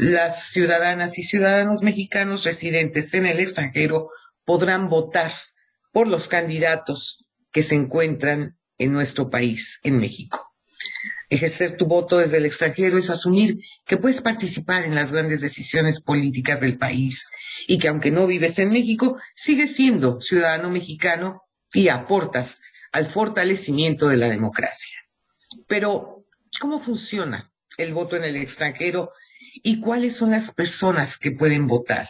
las ciudadanas y ciudadanos mexicanos residentes en el extranjero podrán votar por los candidatos que se encuentran en nuestro país, en México. Ejercer tu voto desde el extranjero es asumir que puedes participar en las grandes decisiones políticas del país y que aunque no vives en México, sigues siendo ciudadano mexicano y aportas al fortalecimiento de la democracia. Pero, ¿cómo funciona el voto en el extranjero y cuáles son las personas que pueden votar?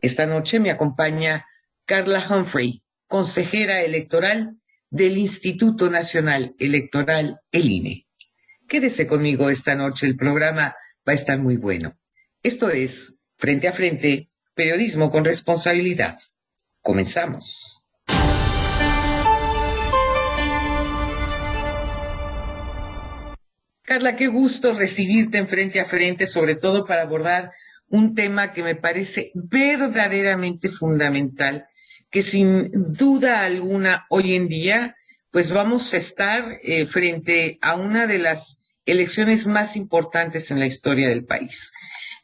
Esta noche me acompaña Carla Humphrey, consejera electoral del Instituto Nacional Electoral, el INE. Quédese conmigo esta noche, el programa va a estar muy bueno. Esto es Frente a Frente, periodismo con responsabilidad. Comenzamos. Carla, qué gusto recibirte en Frente a Frente, sobre todo para abordar un tema que me parece verdaderamente fundamental, que sin duda alguna hoy en día pues vamos a estar frente a una de las elecciones más importantes en la historia del país.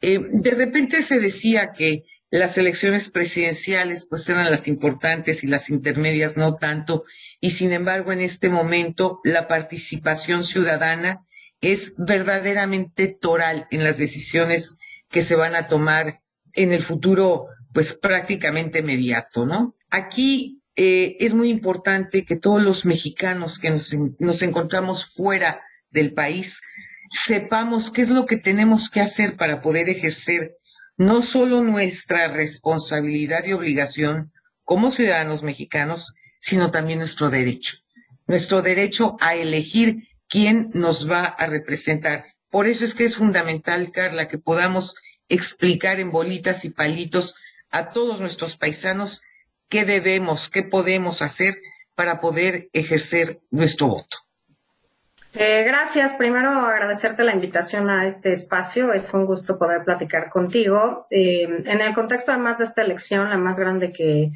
De repente se decía que las elecciones presidenciales pues eran las importantes y las intermedias no tanto, y sin embargo en este momento la participación ciudadana es verdaderamente toral en las decisiones que se van a tomar en el futuro pues prácticamente inmediato, ¿no? Aquí es muy importante que todos los mexicanos que nos encontramos fuera del país sepamos qué es lo que tenemos que hacer para poder ejercer no solo nuestra responsabilidad y obligación como ciudadanos mexicanos, sino también nuestro derecho a elegir quién nos va a representar. Por eso es que es fundamental, Carla, que podamos explicar en bolitas y palitos a todos nuestros paisanos qué debemos, qué podemos hacer para poder ejercer nuestro voto. Gracias. Primero agradecerte la invitación a este espacio. Es un gusto poder platicar contigo. En el contexto además de esta elección, la más grande que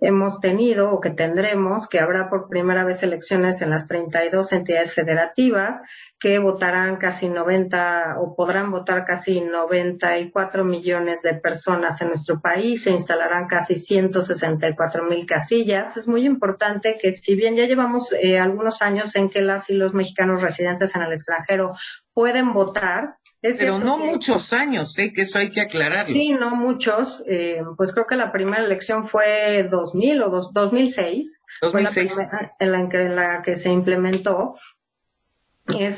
hemos tenido o que tendremos, que habrá por primera vez elecciones en las 32 entidades federativas, que votarán casi 90 o podrán votar casi 94 millones de personas en nuestro país, se instalarán casi 164,000 casillas. Es muy importante que si bien ya llevamos algunos años en que las y los mexicanos residentes en el extranjero pueden votar, pero no muchos años, que eso hay que aclararlo. Sí, no muchos. Pues creo que la primera elección fue 2000 o 2006. 2006. Fue la primera en la que se implementó.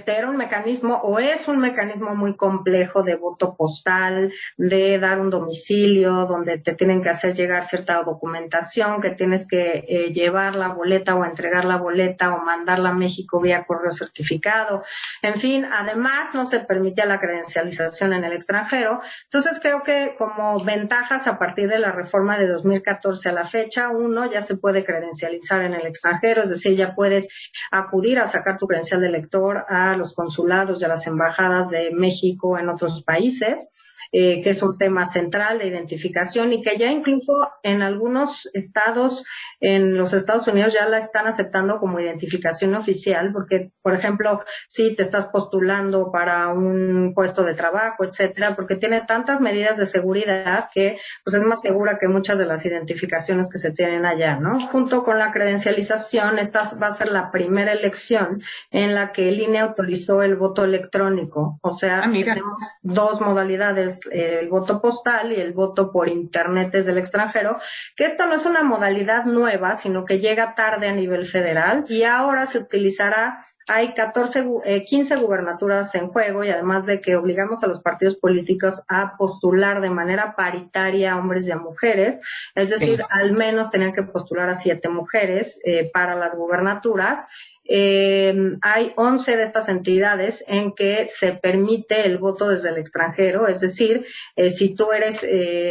Era un mecanismo o es un mecanismo muy complejo de voto postal, de dar un domicilio donde te tienen que hacer llegar cierta documentación, que tienes que llevar la boleta o entregar la boleta o mandarla a México vía correo certificado. En fin, además no se permite la credencialización en el extranjero. Entonces creo que como ventajas a partir de la reforma de 2014 a la fecha, uno, ya se puede credencializar en el extranjero, es decir, ya puedes acudir a sacar tu credencial de elector a los consulados y a las embajadas de México en otros países, que es un tema central de identificación y que ya incluso en algunos estados, en los Estados Unidos ya la están aceptando como identificación oficial, porque, por ejemplo, si te estás postulando para un puesto de trabajo, etcétera, porque tiene tantas medidas de seguridad que pues es más segura que muchas de las identificaciones que se tienen allá, ¿no? Junto con la credencialización, esta va a ser la primera elección en la que el INE autorizó el voto electrónico, o sea, tenemos dos modalidades, el voto postal y el voto por internet desde el extranjero, que esta no es una modalidad nueva, sino que llega tarde a nivel federal y ahora se utilizará. Hay 15 gubernaturas en juego y además de que obligamos a los partidos políticos a postular de manera paritaria a hombres y a mujeres, es decir, al menos tenían que postular a 7 mujeres para las gubernaturas. Hay 11 de estas entidades en que se permite el voto desde el extranjero, es decir, si tú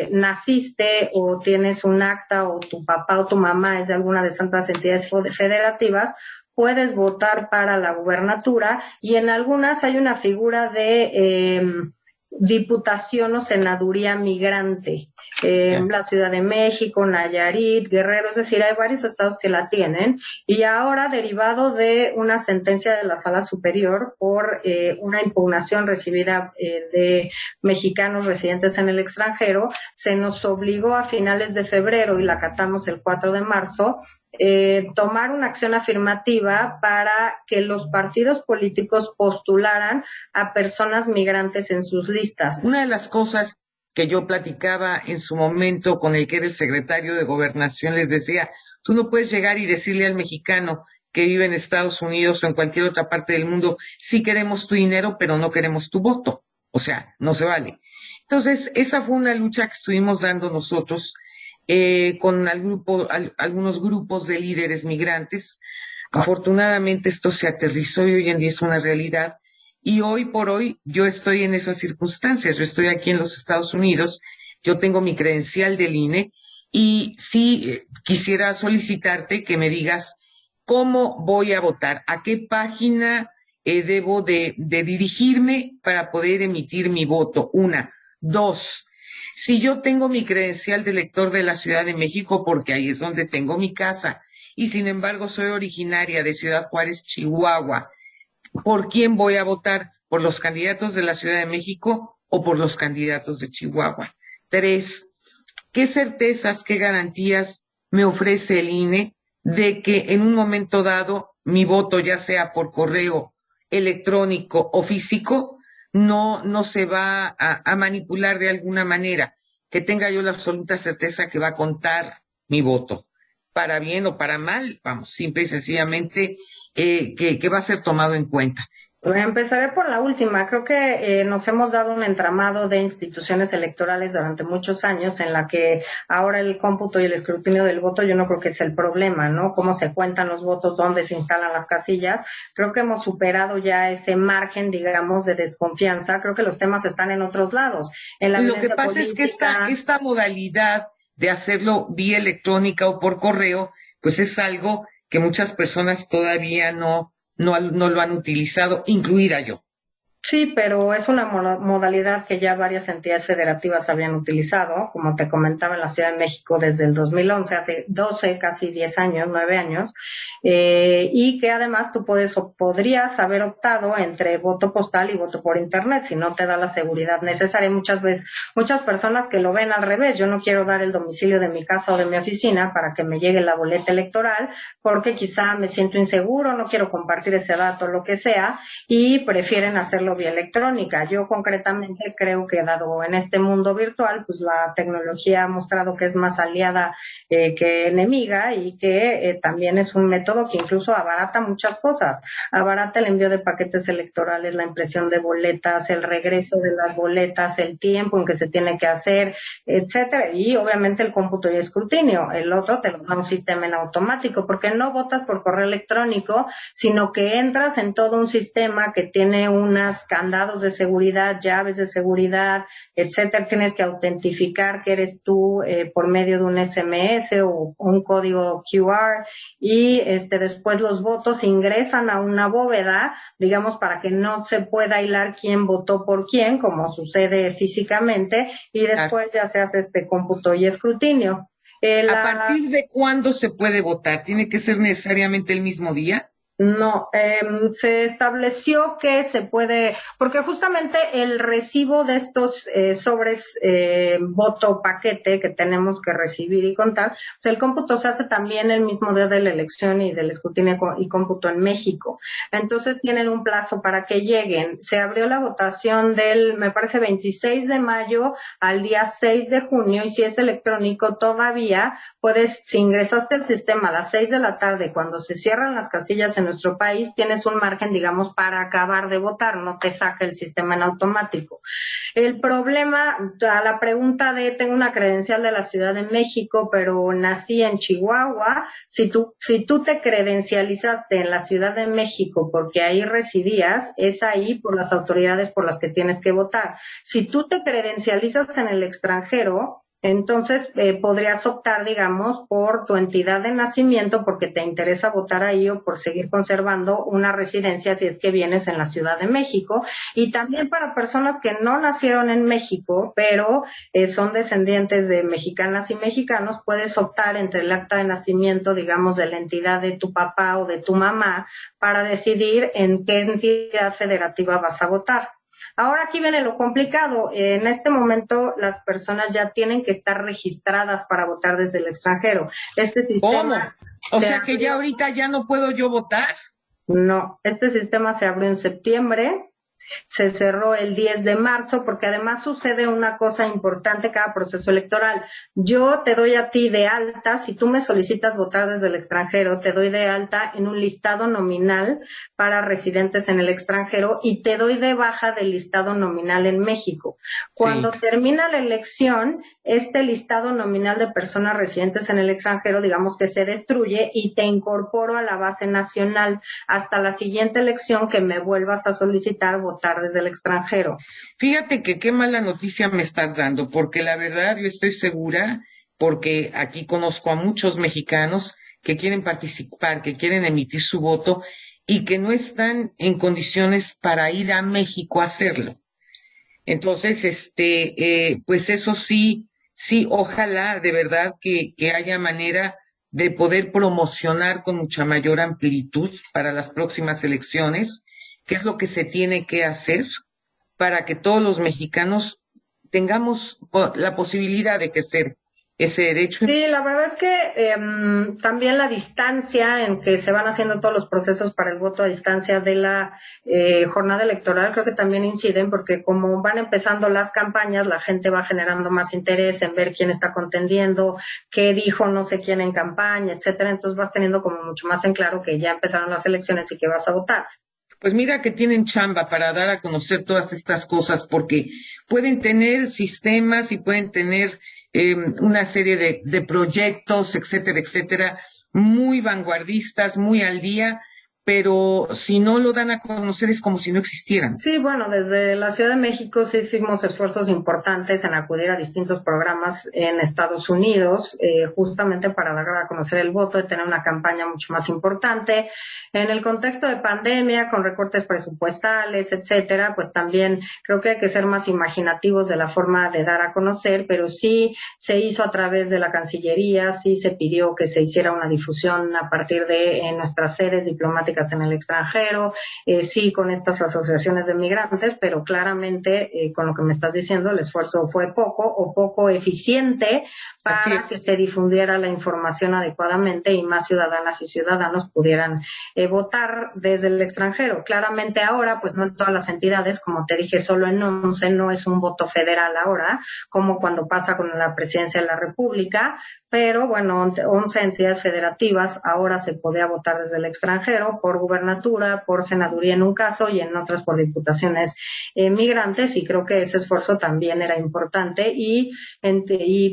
naciste o tienes un acta o tu papá o tu mamá es de alguna de esas entidades federativas, puedes votar para la gubernatura y en algunas hay una figura de diputación o senaduría migrante. La Ciudad de México, Nayarit, Guerrero, es decir, hay varios estados que la tienen, y ahora, derivado de una sentencia de la Sala Superior por una impugnación recibida de mexicanos residentes en el extranjero, se nos obligó a finales de febrero, y la acatamos el 4 de marzo, tomar una acción afirmativa para que los partidos políticos postularan a personas migrantes en sus listas. Una de las cosas que yo platicaba en su momento con el que era el secretario de Gobernación, les decía, tú no puedes llegar y decirle al mexicano que vive en Estados Unidos o en cualquier otra parte del mundo, sí queremos tu dinero, pero no queremos tu voto. O sea, no se vale. Entonces, esa fue una lucha que estuvimos dando nosotros con algunos grupos de líderes migrantes. Afortunadamente esto se aterrizó y hoy en día es una realidad. Y hoy por hoy yo estoy en esas circunstancias. Yo estoy aquí en los Estados Unidos, yo tengo mi credencial del INE y sí quisiera solicitarte que me digas cómo voy a votar, a qué página debo de dirigirme para poder emitir mi voto. Una. Dos, si yo tengo mi credencial de elector de la Ciudad de México, porque ahí es donde tengo mi casa, y sin embargo soy originaria de Ciudad Juárez, Chihuahua, ¿por quién voy a votar? ¿Por los candidatos de la Ciudad de México o por los candidatos de Chihuahua? Tres, ¿qué certezas, qué garantías me ofrece el INE de que en un momento dado mi voto, ya sea por correo electrónico o físico, no se va a manipular de alguna manera, que tenga yo la absoluta certeza que va a contar mi voto, para bien o para mal, vamos, simple y sencillamente que va a ser tomado en cuenta? Empezaré por la última. Creo que nos hemos dado un entramado de instituciones electorales durante muchos años en la que ahora el cómputo y el escrutinio del voto yo no creo que es el problema, ¿no? Cómo se cuentan los votos, dónde se instalan las casillas. Creo que hemos superado ya ese margen, digamos, de desconfianza. Creo que los temas están en otros lados. En la Lo que violencia pasa es que política. esta modalidad de hacerlo vía electrónica o por correo, pues es algo que muchas personas todavía no lo han utilizado, incluida yo. Sí, pero es una modalidad que ya varias entidades federativas habían utilizado, como te comentaba, en la Ciudad de México desde el 2011, hace 12, casi 10 años, 9 años, y que además tú podrías haber optado entre voto postal y voto por internet, si no te da la seguridad necesaria. Muchas veces, muchas personas que lo ven al revés, yo no quiero dar el domicilio de mi casa o de mi oficina para que me llegue la boleta electoral, porque quizá me siento inseguro, no quiero compartir ese dato, lo que sea, y prefieren hacerlo vía electrónica. Yo concretamente creo que dado en este mundo virtual, pues la tecnología ha mostrado que es más aliada que enemiga, y que también es un método que incluso abarata muchas cosas. Abarata el envío de paquetes electorales, la impresión de boletas, el regreso de las boletas, el tiempo en que se tiene que hacer, etcétera, y obviamente el cómputo y escrutinio. El otro te lo da un sistema en automático, porque no votas por correo electrónico, sino que entras en todo un sistema que tiene unas candados de seguridad, llaves de seguridad, etcétera. Tienes que autentificar que eres tú por medio de un SMS o un código QR, y después los votos ingresan a una bóveda, digamos, para que no se pueda hilar quién votó por quién, como sucede físicamente, y después ya se hace este cómputo y escrutinio. ¿A partir de cuándo se puede votar? ¿Tiene que ser necesariamente el mismo día? No, se estableció que se puede, porque justamente el recibo de estos sobres voto paquete que tenemos que recibir y contar, o sea, el cómputo se hace también el mismo día de la elección y del escrutinio y cómputo en México. Entonces tienen un plazo para que lleguen. Se abrió la votación del, me parece, 26 de mayo al día 6 de junio, y si es electrónico todavía puedes, si ingresaste al sistema a las 6 de la tarde, cuando se cierran las casillas en nuestro país, tienes un margen, digamos, para acabar de votar, no te saca el sistema en automático. El problema, a la pregunta de, tengo una credencial de la Ciudad de México, pero nací en Chihuahua, si tú te credencializaste en la Ciudad de México porque ahí residías, es ahí por las autoridades por las que tienes que votar. Si tú te credencializas en el extranjero, Entonces, podrías optar, digamos, por tu entidad de nacimiento porque te interesa votar ahí o por seguir conservando una residencia si es que vienes en la Ciudad de México. Y también para personas que no nacieron en México, pero son descendientes de mexicanas y mexicanos, puedes optar entre el acta de nacimiento, digamos, de la entidad de tu papá o de tu mamá para decidir en qué entidad federativa vas a votar. Ahora aquí viene lo complicado. En este momento las personas ya tienen que estar registradas para votar desde el extranjero. Este sistema... ¿Cómo? O sea que ya ahorita ya no puedo yo votar. No, este sistema se abrió en septiembre. Se cerró el 10 de marzo porque además sucede una cosa importante cada proceso electoral. Yo te doy a ti de alta, si tú me solicitas votar desde el extranjero, te doy de alta en un listado nominal para residentes en el extranjero y te doy de baja del listado nominal en México. Cuando termina la elección, este listado nominal de personas residentes en el extranjero, digamos que se destruye y te incorporo a la base nacional hasta la siguiente elección que me vuelvas a solicitar votar desde el extranjero. Fíjate que qué mala noticia me estás dando, porque la verdad yo estoy segura, porque aquí conozco a muchos mexicanos que quieren participar, que quieren emitir su voto y que no están en condiciones para ir a México a hacerlo. Entonces, pues eso sí, ojalá de verdad que haya manera de poder promocionar con mucha mayor amplitud para las próximas elecciones qué es lo que se tiene que hacer para que todos los mexicanos tengamos la posibilidad de ejercer ese derecho. Sí, la verdad es que también la distancia en que se van haciendo todos los procesos para el voto a distancia de la jornada electoral creo que también inciden porque como van empezando las campañas, la gente va generando más interés en ver quién está contendiendo, qué dijo no sé quién en campaña, etcétera. Entonces vas teniendo como mucho más en claro que ya empezaron las elecciones y que vas a votar. Pues mira que tienen chamba para dar a conocer todas estas cosas, porque pueden tener sistemas y pueden tener una serie de proyectos, etcétera, etcétera, muy vanguardistas, muy al día, pero si no lo dan a conocer es como si no existieran. Sí, bueno, desde la Ciudad de México sí hicimos esfuerzos importantes en acudir a distintos programas en Estados Unidos, justamente para dar a conocer el voto y tener una campaña mucho más importante. En el contexto de pandemia, con recortes presupuestales, etcétera, pues también creo que hay que ser más imaginativos de la forma de dar a conocer, pero sí se hizo a través de la Cancillería, sí se pidió que se hiciera una difusión a partir de nuestras sedes diplomáticas en el extranjero, sí con estas asociaciones de migrantes, pero claramente con lo que me estás diciendo el esfuerzo fue poco o poco eficiente para que se difundiera la información adecuadamente y más ciudadanas y ciudadanos pudieran votar desde el extranjero. Claramente ahora, pues no en todas las entidades, como te dije, solo en 11 no es un voto federal ahora, como cuando pasa con la presidencia de la República, pero bueno, 11 entidades federativas ahora se podía votar desde el extranjero por gubernatura, por senaduría en un caso y en otras por diputaciones migrantes, y creo que ese esfuerzo también era importante y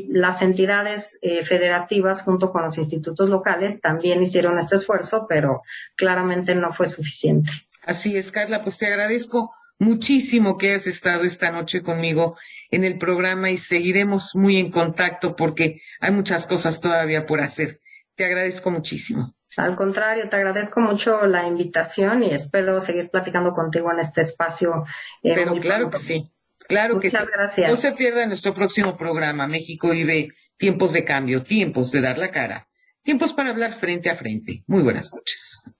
las entidades federativas junto con los institutos locales también hicieron este esfuerzo, pero claramente no fue suficiente. Así es, Carla, pues te agradezco muchísimo que hayas estado esta noche conmigo en el programa y seguiremos muy en contacto porque hay muchas cosas todavía por hacer. Te agradezco muchísimo. Al contrario, te agradezco mucho la invitación y espero seguir platicando contigo en este espacio. Pero claro que sí, claro que sí. Muchas gracias. No se pierda nuestro próximo programa. México vive tiempos de cambio, tiempos de dar la cara, tiempos para hablar frente a frente. Muy buenas noches.